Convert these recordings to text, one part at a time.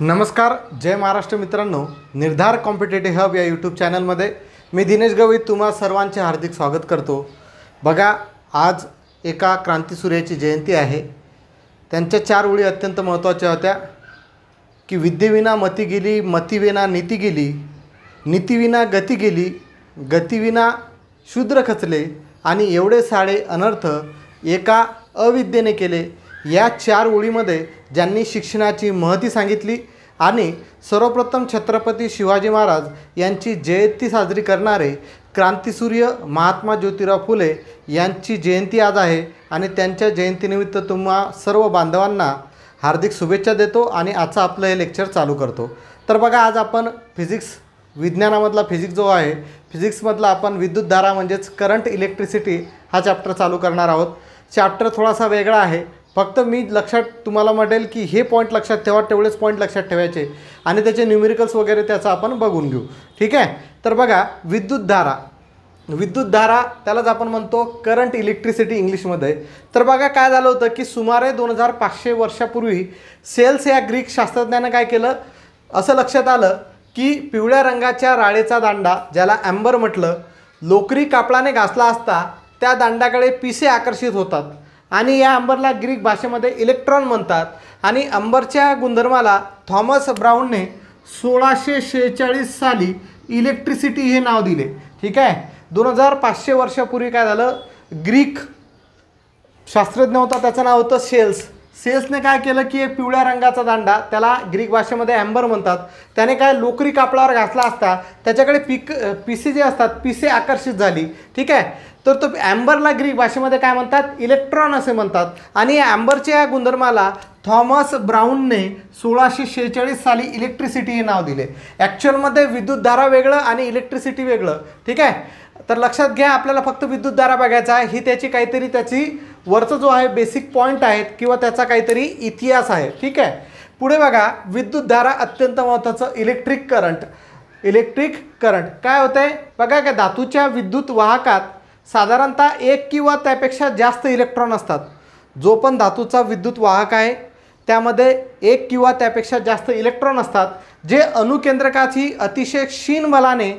नमस्कार, जय महाराष्ट्र मित्रांनो. निर्धार कॉम्पिटेटिव्ह हब या यूट्यूब चॅनलमध्ये मी दिनेश गवई तुम्हा सर्वांचे हार्दिक स्वागत करतो. बघा, आज एका क्रांतिसूर्याची जयंती आहे. त्यांच्या 4 ओळी अत्यंत महत्त्वाच्या होत्या की विद्येविना मती गेली, मतीविना नीती गेली, नीतीविना गती गेली, गतीविना शूद्र खचले आणि एवढे सारे अनर्थ एका अविद्येने केले. या 4 ओळीमध्ये ज्यांनी शिक्षणाची महती सांगितली आणि सर्वप्रथम छत्रपती शिवाजी महाराज यांची जयंती साजरी करणारे क्रांतिसूर्य महात्मा ज्योतिराव फुले यांची जयंती आज आहे आणि त्यांच्या जयंतीनिमित्त तुम्हा सर्व बांधवांना हार्दिक शुभेच्छा देतो आणि आजचं आपलं हे लेक्चर चालू करतो. तर बघा, आज आपण विज्ञानामधला फिजिक्स जो आहे, फिजिक्समधला आपण विद्युतधारा म्हणजेच करंट इलेक्ट्रिसिटी हा चॅप्टर चालू करणार आहोत. चॅप्टर थोडासा वेगळा आहे. फक्त मी लक्षात तुम्हाला म्हणेल की हे पॉईंट लक्षात ठेवा, तेवढेच पॉईंट लक्षात ठेवायचे आणि त्याचे न्यूमेरिकल्स वगैरे त्याचं आपण बघून घेऊ. ठीक आहे. तर बघा, विद्युतधारा त्यालाच आपण म्हणतो करंट इलेक्ट्रिसिटी इंग्लिशमध्ये. तर बघा, काय झालं होतं की सुमारे 2500 वर्षापूर्वी सेल्स या ग्रीक शास्त्रज्ञानं काय केलं, असं लक्षात आलं की पिवळ्या रंगाच्या राळेचा दांडा, ज्याला ॲम्बर म्हटलं, लोकरी कापडाने घासला असता त्या दांडाकडे पिसे आकर्षित होतात आणि या अंबरला ग्रीक भाषेमध्ये इलेक्ट्रॉन म्हणतात. आणि अंबरच्या गुणधर्माला थॉमस ब्राऊनने 1646 साली इलेक्ट्रिसिटी हे नाव दिले. ठीक आहे. 2500 वर्षापूर्वी काय झालं, ग्रीक शास्त्रज्ञ होता, त्याचं नाव होतं सेल्सने काय केलं की एक पिवळ्या रंगाचा दांडा, त्याला ग्रीक भाषेमध्ये ॲम्बर म्हणतात, त्याने काय लोकरी कापडावर घासला असता त्याच्याकडे पिसे जे असतात, पिसे आकर्षित झाली. ठीक आहे. तर तो ॲम्बरला ग्रीक भाषेमध्ये काय म्हणतात, इलेक्ट्रॉन असे म्हणतात. आणि या ॲम्बरच्या या गुणधर्माला थॉमस ब्राऊनने 1646 साली इलेक्ट्रिसिटी हे नाव दिले. ॲक्च्युअलमध्ये विद्युतधारा वेगळं आणि इलेक्ट्रिसिटी वेगळं. ठीक आहे. तर लक्षात घ्या, आपल्याला फक्त विद्युतधारा बघायचा आहे. ही त्याची वरचं जो आहे बेसिक पॉईंट आहेत किंवा त्याचा काहीतरी इतिहास आहे. ठीक आहे. पुढे बघा, विद्युतधारा अत्यंत महत्त्वाचं इलेक्ट्रिक करंट काय होतं आहे बघा. का धातूच्या विद्युत वाहकात साधारणतः 1 किंवा त्यापेक्षा जास्त इलेक्ट्रॉन असतात. जो पण धातूचा विद्युत वाहक आहे त्यामध्ये 1 किंवा त्यापेक्षा जास्त इलेक्ट्रॉन असतात, जे अणुकेंद्रकाची अतिशय क्षीण बलाने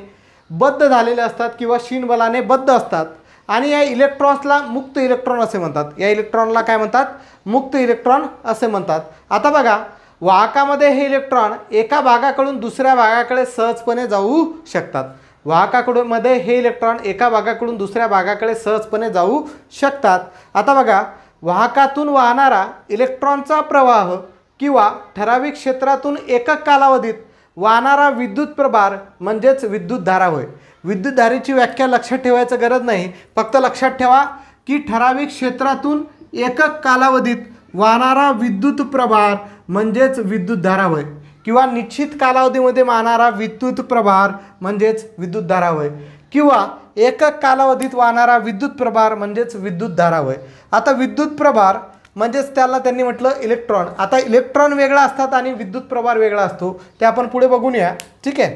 बद्ध झालेले असतात किंवा क्षीण बलाने बद्ध असतात. आणि या इलेक्ट्रॉन्सला मुक्त इलेक्ट्रॉन असे म्हणतात. या इलेक्ट्रॉनला काय म्हणतात, मुक्त इलेक्ट्रॉन असे म्हणतात. आता बघा, वाहकामध्ये हे इलेक्ट्रॉन एका भागाकडून दुसऱ्या भागाकडे सहजपणे जाऊ शकतात. वाहकाकडूनमध्ये हे इलेक्ट्रॉन एका भागाकडून दुसऱ्या भागाकडे सहजपणे जाऊ शकतात. आता बघा, वाहकातून वाहणारा इलेक्ट्रॉनचा प्रवाह किंवा ठराविक क्षेत्रातून एकक कालावधीत वाहणारा विद्युत प्रभार म्हणजेच विद्युतधारा होय. विद्युतधारेची व्याख्या लक्षात ठेवायचं गरज नाही, फक्त लक्षात ठेवा की ठराविक क्षेत्रातून एकक कालावधीत वाहणारा विद्युत प्रभार म्हणजेच विद्युतधारा होय किंवा निश्चित कालावधीमध्ये वाहणारा विद्युत प्रभार म्हणजेच विद्युतधारा होय किंवा एकक कालावधीत वाहणारा विद्युत प्रभार म्हणजेच विद्युतधारा होय. आता विद्युत प्रभार म्हणजेच त्याला त्यांनी म्हटलं इलेक्ट्रॉन. आता इलेक्ट्रॉन वेगळा असतात आणि विद्युत प्रभार वेगळा असतो, ते आपण पुढे बघूया. ठीक आहे.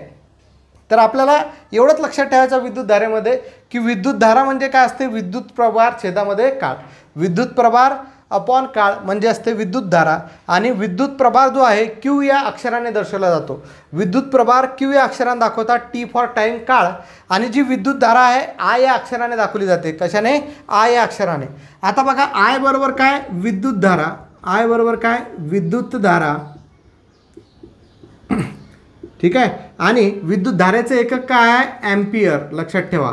तर आपल्याला एवढंच लक्षात ठेवायचं विद्युतधारेमध्ये की विद्युतधारा म्हणजे काय असते, विद्युत प्रभार छेदामध्ये काळ. विद्युत प्रभार अपॉन काळ म्हणजे असते विद्युतधारा. आणि विद्युत प्रभार जो आहे क्यू या अक्षराने दर्शवला जातो. विद्युत प्रभार क्यू या अक्षराने दाखवतात, टी फॉर टाईम काळ. आणि जी विद्युतधारा आहे आय या अक्षराने दाखवली जाते. कशाने, आय या अक्षराने. आता बघा, आय बरोबर काय, विद्युतधारा. आय बरोबर काय, विद्युतधारा. ठीक आहे. आणि विद्युतधारेचे एकक काय आहे, ॲम्पियर. लक्षात ठेवा,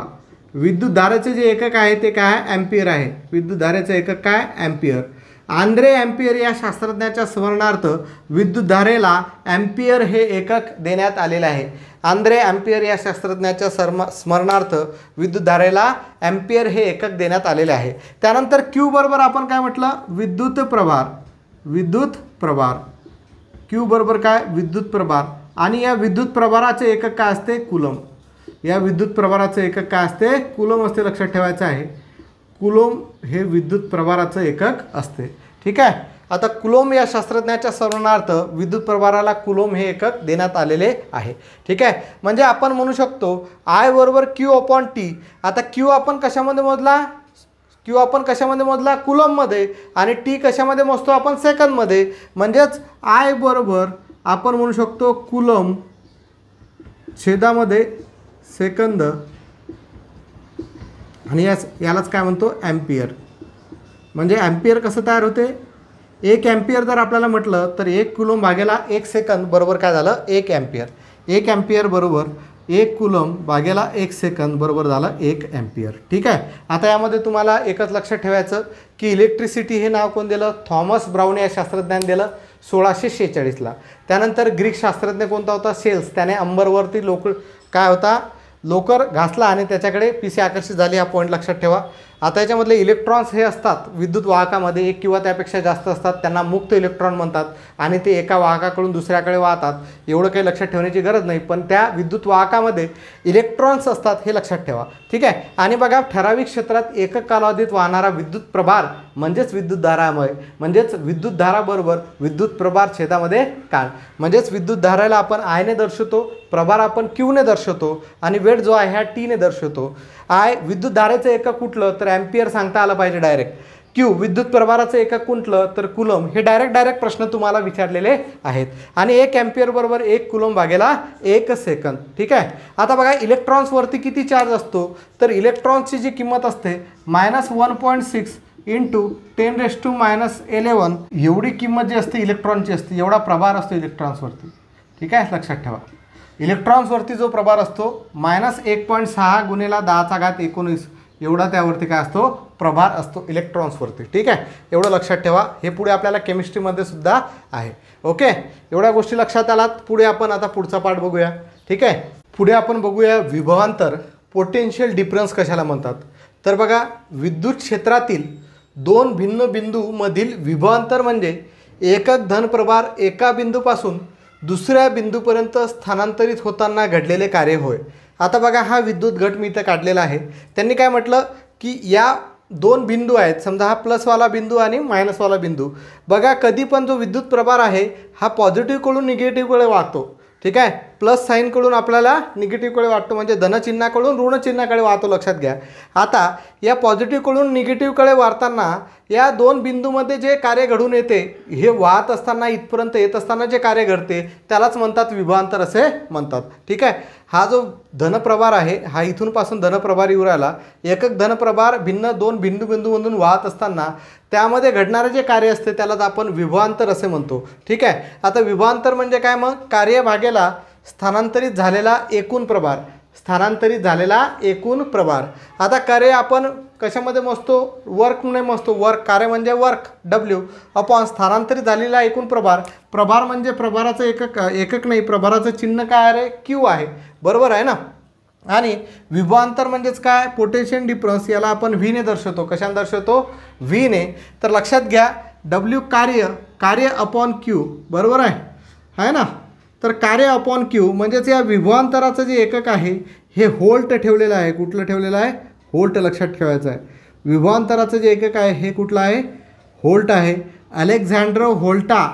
विद्युतधारेचे जे एकक आहे ते काय आहे, ॲम्पियर आहे. विद्युतधारेचे एकक काय, ॲम्पियर. आंद्रे ॲम्पियर या शास्त्रज्ञाच्या स्मरणार्थ विद्युतधारेला ॲम्पियर हे एकक देण्यात आलेले आहे. आंद्रे ॲम्पियर या शास्त्रज्ञाच्या स्मरणार्थ विद्युतधारेला ॲम्पियर हे एकक देण्यात आलेले आहे. त्यानंतर क्यू बरोबर आपण काय म्हटलं, विद्युत प्रभार. क्यू बरोबर काय, विद्युत प्रभार. आणि या विद्युत प्रभाराचे एकक काय असते, कुलम. या विद्युत प्रभाराचे एकक काय असते, कुलम असते. लक्षात ठेवायचं आहे, कुलोम हे विद्युत प्रभाराचं एकक असते. ठीक आहे. आता कुलोम या शास्त्रज्ञाच्या स्मरणार्थ विद्युत प्रभाराला कुलोम हे एकक देण्यात आलेले आहे. ठीक आहे. म्हणजे आपण म्हणू शकतो आय बरोबर क्यू अपॉन टी. आता क्यू आपण कशामध्ये मोजला, क्यू आपण कशामध्ये मोजला, कुलममध्ये. आणि टी कशामध्ये मोजतो आपण, सेकंदमध्ये. म्हणजेच आय बरोबर आपण म्हणू शकतो कुलम छेदामध्ये सेकंद, आणि यालाच काय म्हणतो ॲम्पियर. म्हणजे ॲम्पियर कसं तयार होते, 1 ॲम्पियर जर आपल्याला म्हटलं तर 1 कुलम भागेला 1 सेकंद बरोबर काय झालं 1 ॲम्पियर. 1 ॲम्पियर बरोबर 1 कुलम भागेला 1 सेकंद बरोबर झालं 1 ॲम्पियर. ठीक आहे. आता यामध्ये तुम्हाला एकच लक्षात ठेवायचं की इलेक्ट्रिसिटी हे नाव कोण दिलं, थॉमस ब्राउन या शास्त्रज्ञाने दिलं 1646ला. त्यानंतर ग्रीक शास्त्रज्ञ कोणता होता, सेल्स. त्याने अंबरवरती काय होता लोकर घासला आणि त्याच्याकडे पिसे आकर्षित झाली. हा पॉईंट लक्षात ठेवा. आता याच्यामधले इलेक्ट्रॉन्स हे असतात विद्युत वाहकामध्ये 1 किंवा त्यापेक्षा जास्त असतात, त्यांना मुक्त इलेक्ट्रॉन म्हणतात आणि ते एका वाहकाकडून दुसऱ्याकडे वाहतात. एवढं काही लक्षात ठेवण्याची गरज नाही, पण त्या विद्युत वाहकामध्ये इलेक्ट्रॉन्स असतात हे लक्षात ठेवा. ठीक आहे. आणि बघा ठराविक क्षेत्रात एकक कालावधीत वाहणारा विद्युत प्रभार म्हणजेच विद्युतधारामय, म्हणजेच विद्युतधारा बरोबर विद्युत प्रभार छेदामध्ये काळ. म्हणजेच विद्युतधाराला आपण आयने दर्शवतो, प्रभार आपण क्यूने दर्शवतो आणि वेळ जो आहे ह्या टीने दर्शवतो. विद्युतधारेचं एकक कुठलं तर ॲम्पियर सांगता आलं पाहिजे डायरेक्ट. क्यू विद्युत प्रभाराचं एकक कुठलं तर कुलम. हे डायरेक्ट प्रश्न तुम्हाला विचारलेले आहेत. आणि 1 ॲम्पियर बरोबर 1 कुलम भागेला 1 सेकंद. ठीक आहे. आता बघा इलेक्ट्रॉन्सवरती किती चार्ज असतो तर इलेक्ट्रॉन्सची जी किंमत असते -1.6 × 10⁻11 एवढी किंमत जी असते इलेक्ट्रॉनची असते, एवढा प्रभार असतो इलेक्ट्रॉन्सवरती. ठीक आहे. लक्षात ठेवा इलेक्ट्रॉन्सवरती जो प्रभार असतो -1.6 × 10⁻19 एवढा त्यावरती काय असतो प्रभार असतो इलेक्ट्रॉन्सवरती. ठीक आहे. एवढं लक्षात ठेवा. हे पुढे आपल्याला केमिस्ट्रीमध्ये सुद्धा आहे. ओके. एवढ्या गोष्टी लक्षात आलात. पुढे आपण आता पुढचा पार्ट बघूया. ठीक आहे. पुढे आपण बघूया विभवांतर, पोटेन्शियल डिफरन्स कशाला म्हणतात. तर बघा विद्युत क्षेत्रातील 2 भिन्न बिंदूमधील विभवांतर म्हणजे एकक धनप्रभार एका बिंदूपासून दुसऱ्या बिंदूपर्यंत स्थानांतरित होताना घडलेले कार्य होय. आता बघा हा विद्युत घट मी इथं काढलेला आहे. त्यांनी काय म्हटलं की या 2 बिंदू आहेत, समजा हा प्लसवाला बिंदू आणि मायनसवाला बिंदू. बघा कधी पण जो विद्युत प्रभार आहे हा पॉझिटिव्हकडून निगेटिव्हकडे वाहतो. ठीक आहे. प्लस साईनकडून आपल्याला निगेटिव्हकडे वाटतो, म्हणजे धनचिन्हाकडून ऋणचिन्हाकडे वाहतो. लक्षात घ्या. आता या पॉझिटिव्हकडून निगेटिव्हकडे वाढताना या 2 बिंदूमध्ये जे कार्य घडून येते, हे वाहत असताना इथपर्यंत येत असताना जे कार्य घडते त्यालाच म्हणतात विभवांतर असे म्हणतात. ठीक आहे. हा जो धनप्रभार आहे हा इथून पासून धनप्रभार येऊ राहिला, एकक धनप्रभार भिन्न 2 बिंदूमधून वाहत असताना त्यामध्ये घडणारे जे कार्य असते त्यालाच आपण विभवांतर असे म्हणतो. ठीक आहे. आता विभवांतर म्हणजे काय मग कार्य भागेला स्थानांतरित झालेला एकूण प्रभार, स्थानांतरित झालेला एकूण प्रभार. आता कार्य आपण कशामध्ये मोजतो वर्कने मोजतो. वर्क कार्य म्हणजे वर्क W अपॉन स्थानांतरित झालेला एकूण प्रभार. प्रभार म्हणजे प्रभाराचं एकक नाही, प्रभाराचं चिन्ह काय आहे Q आहे. बरोबर आहे ना. आणि विभवांतर म्हणजेच काय पोटेन्शियल डिफरन्स, याला आपण V ने दर्शवतो. कशाने दर्शवतो V ने. तर लक्षात घ्या W कार्य अपॉन Q बरोबर आहे ना. तर कार्य अपॉन Q म्हणजेच या विभवांतराचं जे एकक आहे हे व्होल्ट ठेवलेलं आहे. कुठलं ठेवलेलं आहे व्होल्ट. लक्षात ठेवायचं आहे. विभवांतराचं जे एकक आहे हे कुठलं आहे व्होल्ट आहे. अलेक्झांड्रो व्होल्टा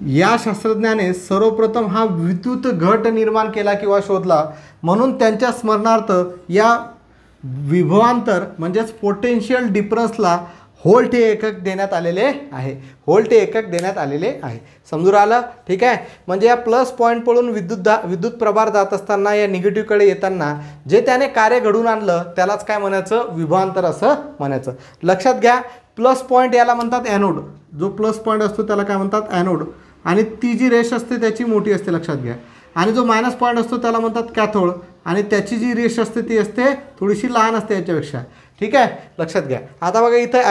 या शास्त्रज्ञाने सर्वप्रथम हा विद्युत घट निर्माण केला किंवा शोधला, म्हणून त्यांच्या स्मरणार्थ या विभवांतर म्हणजेच पोटेन्शियल डिफरन्सला व्होल्ट हे एकक देण्यात आलेले आहे. व्होल्ट हे एकक देण्यात आलेले आहे. समजून आलं. ठीक आहे. म्हणजे या प्लस पॉईंट पडून विद्युत प्रभार जात असताना या निगेटिव्हकडे येताना जे त्याने कार्य घडून आणलं त्यालाच काय म्हणायचं विभवांतर असं म्हणायचं. लक्षात घ्या प्लस पॉईंट याला म्हणतात ॲनोड. जो प्लस पॉईंट असतो त्याला काय म्हणतात ॲनोड, आणि ती जी रेष असते त्याची मोठी असते. लक्षात घ्या. आणि जो मायनस पॉईंट असतो त्याला म्हणतात कॅथोड, आणि त्याची जी रेष असते ती असते थोडीशी लहान असते याच्यापेक्षा. ठीक आहे. लक्षात घ्या. आता बघा इथं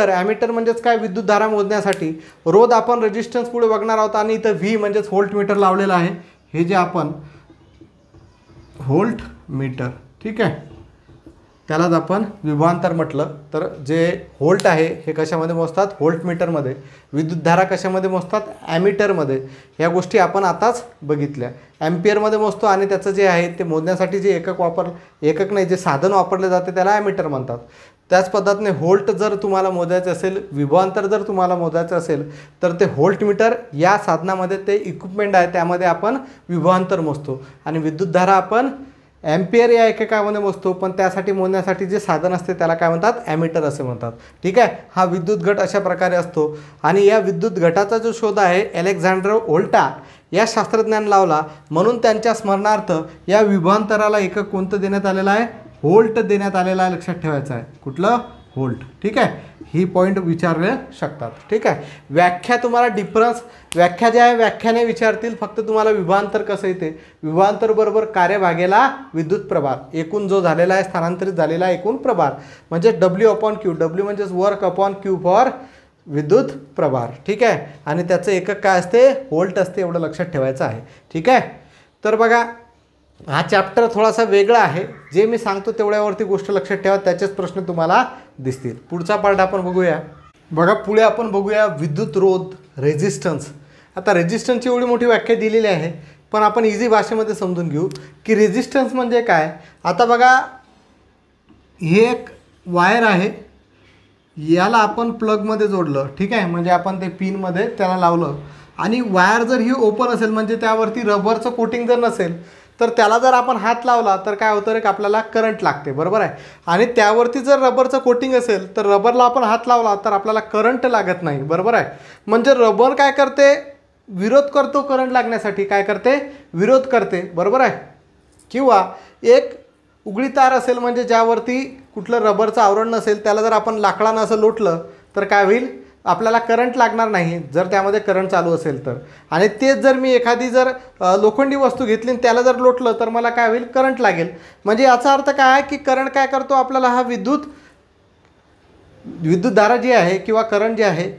ॲमिटर म्हणजेच काय विद्युतधारा मोजण्यासाठी. रोध आपण रेजिस्टन्स पुढे बघणार आहोत, आणि इथं V म्हणजेच व्होल्ट मीटर लावलेलं आहे. हे जे आपण व्होल्ट मीटर, ठीक आहे, त्यालाच आपण विभवांतर म्हटलं. तर जे व्होल्ट आहे हे कशामध्ये मोजतात व्होल्ट मीटरमध्ये. विद्युतधारा कशामध्ये मोजतात ॲमिटरमध्ये. ह्या गोष्टी आपण आताच बघितल्या. ॲम्पियरमध्ये मोजतो, आणि त्याचं जे आहे ते मोजण्यासाठी जे एकक नाही जे साधन वापरले जाते त्याला ॲमिटर म्हणतात. त्याच पद्धतीने व्होल्ट जर तुम्हाला मोजायचं असेल, विभवांतर जर तुम्हाला मोजायचं असेल तर ते व्होल्ट मीटर या साधनामध्ये ते इक्विपमेंट आहे त्यामध्ये आपण विभवांतर मोजतो, आणि विद्युतधारा आपण ॲम्पियर या एककामध्ये मोजतो, पण त्यासाठी मोजण्यासाठी जे साधन असते त्याला काय म्हणतात, ॲमीटर असे म्हणतात. ठीक आहे. हा विद्युत घट अशा प्रकारे असतो. आणि या विद्युत घटाचा जो शोध आहे अलेक्झांडर व्होल्टा या शास्त्रज्ञाने लावला, म्हणून त्यांच्या स्मरणार्थ या विभवांतराला एकक कोणतं देण्यात आलेलं आहे, व्होल्ट देण्यात आलेला आहे. लक्षात ठेवायचं आहे, कुठलं, व्होल्ट. ठीक आहे. ही पॉईंट विचारले शकतात. ठीक आहे. व्याख्या तुम्हाला डिफरन्स व्याख्या जे आहे व्याख्याने विचारतील, फक्त तुम्हाला विभवांतर कसं येते, विभवांतर बरोबर कार्य भागेला विद्युत प्रभार, एकूण जो झालेला आहे स्थानांतरित झालेला एकूण प्रभार म्हणजे W/Q. W म्हणजेच वर्क अपॉन Q फॉर विद्युत प्रभार. ठीक आहे. आणि त्याचं एकक काय असते, व्होल्ट असते. एवढं लक्षात ठेवायचं आहे. ठीक आहे. तर बघा हा चॅप्टर थोडासा वेगळा आहे. जे मी सांगतो तेवढ्यावरती गोष्ट लक्षात ठेवा, त्याचेच प्रश्न तुम्हाला दिसतील. पुढचा पार्ट आपण बघूया. बघा पुढे आपण बघूया विद्युत रोध, रेझिस्टन्स. आता रेझिस्टन्सची एवढी मोठी व्याख्या दिलेली आहे, पण आपण इझी भाषेमध्ये समजून घेऊ की रेझिस्टन्स म्हणजे काय. आता बघा हे एक वायर आहे, याला आपण प्लगमध्ये जोडलं. ठीक आहे. म्हणजे आपण ते पिनमध्ये त्याला लावलं, आणि वायर जर ही ओपन असेल म्हणजे त्यावरती रबरचं कोटिंग जर नसेल तर त्याला जर आपण हात लावला तर काय होतं रे, आपल्याला करंट लागते. बरोबर आहे. आणि त्यावरती जर रबरचं कोटिंग असेल तर रबरला आपण हात लावला तर आपल्याला करंट लागत नाही. बरोबर आहे. म्हणजे रबर काय करते, विरोध करतो करंट लागण्यासाठी. काय करते, विरोध करते. बरोबर आहे. किंवा एक उघडी तार असेल म्हणजे ज्यावरती कुठलं रबरचं आवरण नसेल, त्याला जर आपण लाकडानं असं लोटलं तर काय होईल, आपल्याला करंट लागणार नाही जर त्यामध्ये करंट चालू असेल तर. आणि तेच जर मी एखादी जर लोखंडी वस्तू घेतली आणि त्याला जर लोटलं तर मला काय होईल, करंट लागेल. म्हणजे याचा अर्थ काय आहे की करंट काय करतो, आपल्याला हा विद्युतधारा जी आहे किंवा करंट जे आहे,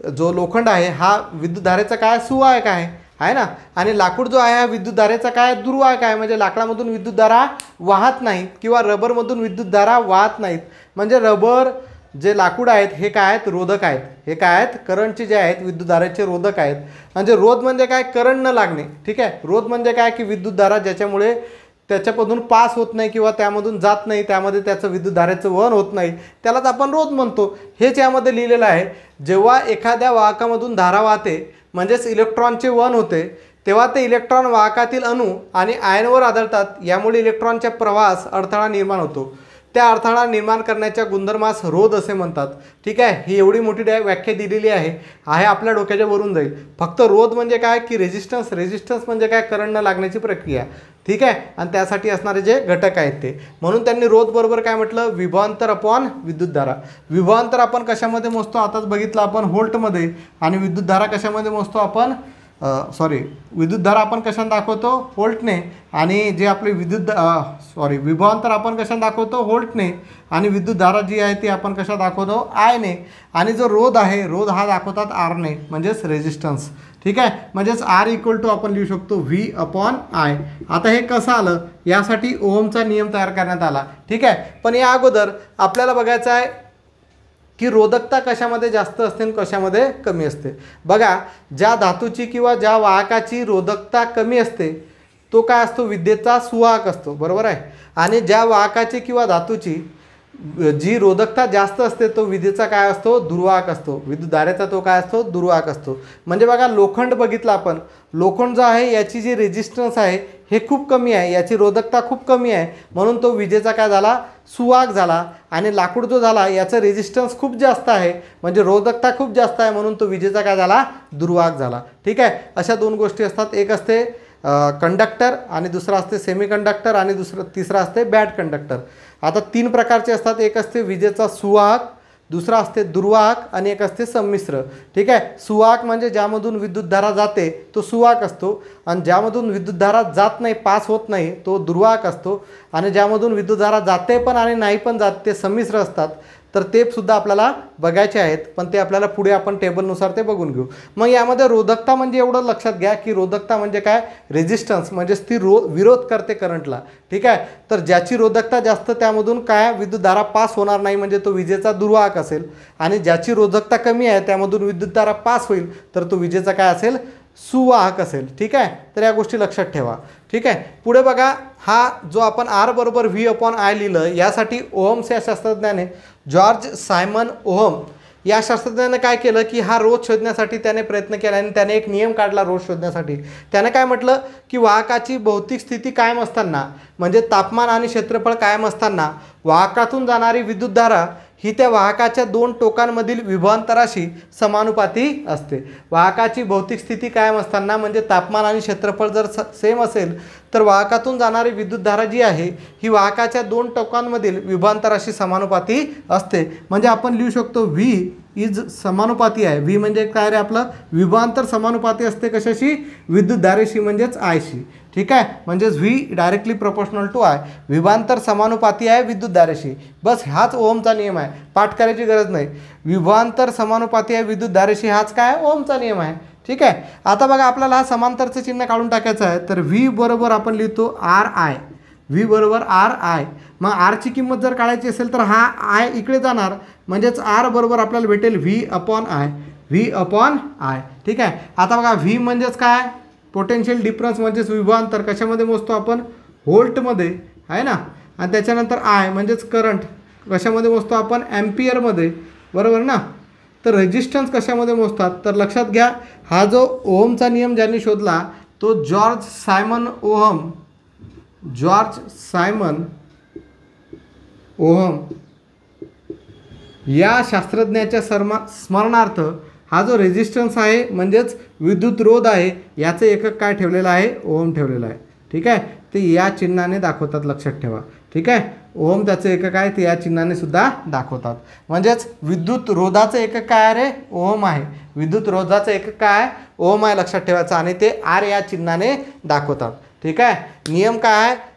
जो लोखंड आहे हा विद्युतधारेचा काय सुवाहक आहे ना. आणि लाकूड जो आहे हा विद्युतधारेचा काय दुर्वाहक आहे. म्हणजे लाकडामधून विद्युतधारा वाहत नाहीत किंवा रबरमधून विद्युतधारा वाहत नाहीत. म्हणजे रबर जे लाकूड आहेत हे काय आहेत, रोधक आहेत. हे काय आहेत, करंटचे जे आहेत विद्युतधारेचे रोधक आहेत. म्हणजे रोध म्हणजे काय, करंट न लागणे. ठीक आहे. रोध म्हणजे काय की विद्युतधारा ज्याच्यामुळे त्याच्यामधून पास होत नाही किंवा त्यामधून जात नाही, त्यामध्ये त्याचं विद्युतधारेचं वहन होत नाही, त्यालाच आपण रोध म्हणतो. हेच यामध्ये लिहिलेलं आहे. जेव्हा एखाद्या वाहकामधून धारा वाहते म्हणजेच इलेक्ट्रॉनचे वहन होते, तेव्हा ते इलेक्ट्रॉन वाहकातील अणू आणि आयनवर आदळतात. यामुळे इलेक्ट्रॉनच्या प्रवाहास अडथळा निर्माण होतो. त्या अडथळा निर्माण करण्याच्या गुणधर्मास रोध असे म्हणतात. ठीक आहे. ही एवढी मोठी व्याख्या दिलेली आहे आपल्या डोक्याच्या वरून जाईल. फक्त रोध म्हणजे काय की रेझिस्टन्स म्हणजे काय, करंट न लागण्याची प्रक्रिया. ठीक आहे. आणि त्यासाठी असणारे जे घटक आहेत ते, म्हणून त्यांनी रोध बरोबर काय म्हटलं, विभवांतर अपॉन विद्युतधारा. विभवांतर आपण कशामध्ये मोजतो, आताच बघितलं आपण, व्होल्टमध्ये. आणि विद्युतधारा कशामध्ये मोजतो आपण, विद्युतधारा आपण कशाने दाखवतो, व्होल्टने. आणि जे आपले विभवांतर आपण कशाने दाखवतो, व्होल्टने. आणि विद्युतधारा जी आहे ती आपण कशा दाखवतो, आयने. आणि जो रोध आहे, रोध हा दाखवतात आरने, म्हणजेच रेझिस्टन्स. ठीक आहे. म्हणजेच R आपण लिहू शकतो V/I. आता हे कसं आलं, यासाठी ओहमचा नियम तयार करण्यात आला. ठीक आहे. पण या अगोदर आपल्याला बघायचं आहे की रोधकता कशामध्ये जास्त असते आणि कशामध्ये कमी असते. बघा ज्या धातूची किंवा ज्या वाहकाची रोधकता कमी असते तो काय असतो, विद्युतचा सुवाहक असतो. बरोबर आहे. आणि ज्या वाहकाची किंवा धातूची जी रोधकता जास्त असते तो विद्युतचा काय असतो, दुर्वाहक असतो. विद्युतधारेचा तो काय असतो, दुर्वाहक असतो. म्हणजे बघा लोखंड बघितलं आपण, लोखंड जो आहे याची जी रेझिस्टन्स आहे हे खूप कमी आहे, याची रोधकता खूप कमी आहे, म्हणून तो विजेचा काय झाला, सुवाहक झाला. आणि लाकूड जो झाला याचं रेझिस्टन्स खूप जास्त आहे, म्हणजे रोधकता खूप जास्त आहे, म्हणून तो विजेचा काय झाला, दुर्वाहक झाला. ठीक आहे. अशा दोन गोष्टी असतात. एक असते कंडक्टर आणि दुसरा असते सेमीकंडक्टर आणि तिसरा असते बॅड कंडक्टर. आता तीन प्रकारचे असतात. एक असते विजेचा सुवाहक, दुसरा असते दुर्वाहक आणि एक असते संमिश्र. ठीक आहे. सुवाहक म्हणजे ज्यामधून विद्युतधारा जाते तो सुवाहक असतो, आणि ज्यामधून विद्युतधारा जात नाही, पास होत नाही, तो दुर्वाहक असतो. आणि ज्यामधून विद्युतधारा जाते पण आणि नाही पण जात ते संमिश्र असतात. तर ते सुद्धा आपल्याला बघायचे आहेत, पण ते आपल्याला पुढे आपण टेबलनुसार ते बघून घेऊ. मग यामध्ये रोधकता म्हणजे एवढं लक्षात घ्या की रोधकता म्हणजे काय, रेझिस्टन्स म्हणजेच ती विरोध करते करंटला. ठीक आहे. तर ज्याची रोधकता जास्त त्यामधून काय विद्युतधारा पास होणार नाही, म्हणजे तो विजेचा दुर्वाहक असेल. आणि ज्याची रोधकता कमी आहे त्यामधून विद्युतधारा पास होईल तर तो विजेचा काय असेल, सुवाहक असेल. ठीक आहे. तर या गोष्टी लक्षात ठेवा. ठीक आहे. पुढे बघा, हा जो आपण R/V/I लिहिलं, यासाठी ओहम्स या शास्त्रज्ञाने, जॉर्ज सायमन ओहम या शास्त्रज्ञाने काय केलं की हा रोध शोधण्यासाठी त्याने प्रयत्न केला आणि त्याने एक नियम काढला रोध शोधण्यासाठी. त्याने काय म्हटलं की वाहकाची भौतिक स्थिती कायम असताना म्हणजे तापमान आणि क्षेत्रफळ कायम असताना वाहकातून जाणारी विद्युतधारा ही त्या वाहकाच्या दोन टोकांमधील विभवांतराशी समानुपाती असते. वाहकाची भौतिक स्थिती कायम असताना म्हणजे तापमान आणि क्षेत्रफळ जर सेम असेल तर वाहकातून जाणारी विद्युतधारा जी आहे ही वाहकाच्या दोन टोकांमधील विभवांतराशी समानुपाती असते. म्हणजे आपण लिहू शकतो व्ही इज समानुपाती आहे. व्ही म्हणजे काय रे आपलं विभवांतर समानुपाती असते कशाशी विद्युतधारेशी म्हणजेच आयशी. ठीक आहे, म्हणजेच V directly proportional to I. विभवांतर समानुपाती आहे विद्युतधारेशी. बस हाच ओहमचा नियम आहे, पाठ करायची गरज नाही. विभवांतर समानुपाती आहे विद्युतधारेशी हाच काय ओहमचा नियम आहे. ठीक आहे, आता बघा आपल्याला हा समांतरचं चिन्ह काढून टाकायचं आहे. तर व्ही बरोबर आपण लिहितो आर आय. व्ही बरोबर आर आय. मग आरची किंमत जर काढायची असेल तर हा आय इकडे जाणार म्हणजेच आर बरोबर आपल्याला भेटेल V upon I. V upon I. ठीक आहे, आता बघा व्ही म्हणजेच काय पोटेन्शियल डिफरन्स म्हणजेच विभवांतर कशामध्ये मोजतो आपण व्होल्टमध्ये आहे ना. आणि त्याच्यानंतर आय म्हणजेच करंट कशामध्ये मोजतो आपण ॲम्पियरमध्ये. बरोबर ना. तर रेजिस्टन्स कशामध्ये मोजतात तर लक्षात घ्या हा जो ओहमचा नियम ज्यांनी शोधला तो George Simon ohm. George Simon ohm या शास्त्रज्ञाच्या स्मरणार्थ हा जो रेजिस्टन्स आहे म्हणजेच विद्युत रोध आहे याचं एकक काय ठेवलेलं आहे ओहम ठेवलेलं आहे. ठीक आहे, ते या चिन्हाने दाखवतात लक्षात ठेवा. ठीक आहे, ओहम त्याचं एकक आहे ते या चिन्हाने सुद्धा दाखवतात. म्हणजेच विद्युत रोधाचं एकक काय आहे रे ओहम आहे. विद्युत रोधाचं एकक काय आहे ओहम आहे लक्षात ठेवायचं आणि ते आर या चिन्हाने दाखवतात. ठीक आहे, नियम काय आहे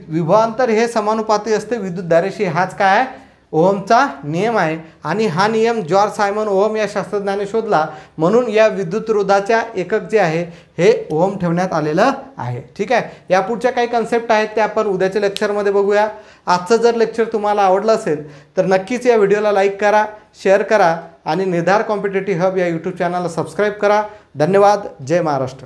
विभवांतर हे समानुपाती असते विद्युतधारेशी हाच काय आहे ओहमचा नियम आहे. आणि हा नियम जॉर्ज सायमन ओहम या शास्त्रज्ञाने शोधला म्हणून या विद्युत रोधाच्या एकक जे आहे हे ओहम ठेवण्यात आलेलं आहे. ठीक आहे, या पुढच्या काही कन्सेप्ट आहेत त्या आपण उद्याच्या लेक्चरमध्ये बघूया. आजचं जर लेक्चर तुम्हाला आवडलं असेल तर नक्कीच या व्हिडिओला लाईक करा, शेअर करा आणि निर्धार कॉम्पिटेटिव्ह हब या यूट्यूब चॅनलला सबस्क्राईब करा. धन्यवाद. जय महाराष्ट्र.